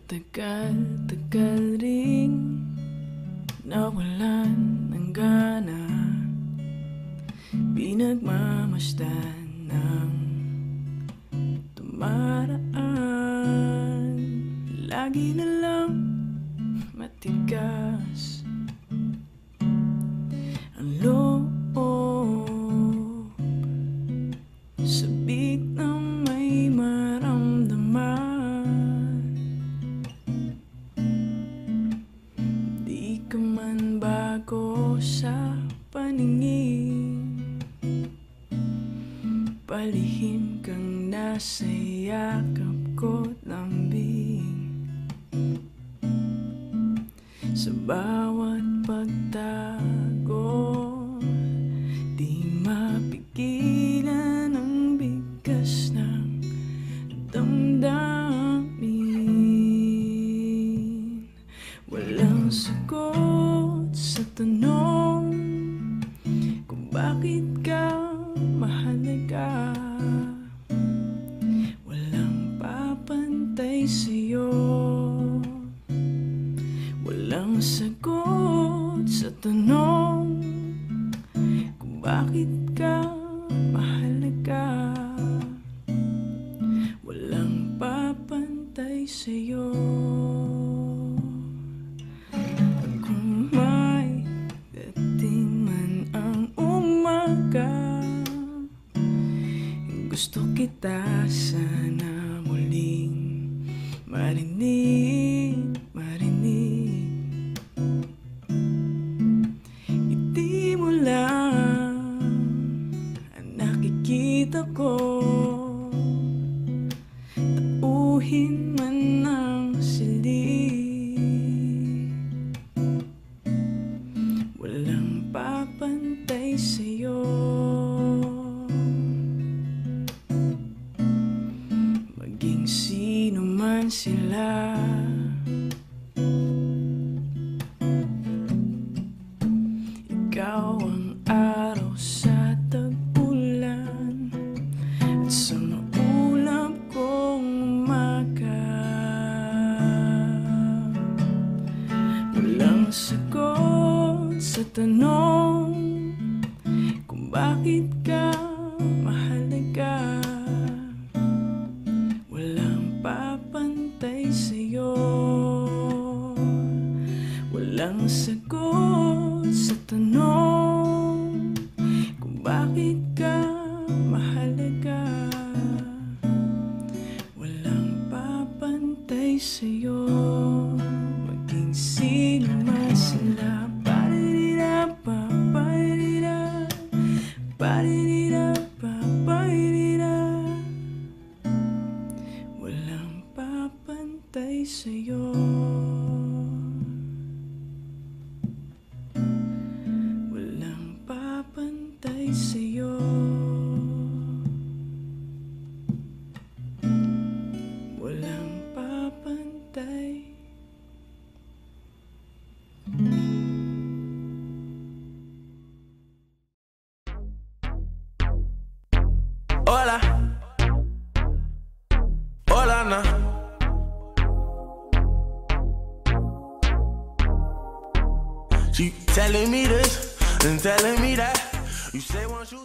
Matagal-tagal ring nawalan ng gana, pinagmamasdan ng tumaraan. Lagi na lang matigas ang loob, sabik na may maramdaman. Di ka man bago sa paningin, palihim kang nasa yakap ko't lambing. Sa bawat pagtago, di mapigilan ang bigas ng damdamin. Walang sagot sa tanong kung bakit ka mahalaga. Walang papantay sa'yo. Walang sagot sa tanong kung bakit ka mahalaga. Walang papantay sa'yo. At kung may dating man ang umaga, gusto kita sana muling marinig. Hindi mo lang ang nakikita ko, tauhin man ang silid. Walang papantay sa'yo. Maging sino man sila, ikaw ang araw sa tag-ulan at sa maulap kong umaga. Walang sagot sa tanong kung bakit ka mahalaga. Walang papantay sa'yo. Walang sagot sa tanong kung bakit ka mahalaga. Walang papantay sa'yo. Maging sino man sila. Ba-di-da, ba-ba-di-da, ba-di-da, ba-ba-di-da. Walang papantay sa'yo. Walang papantay sa'yo. Walang papantay. Hola, hola na. She telling me this and telling me that. You say once you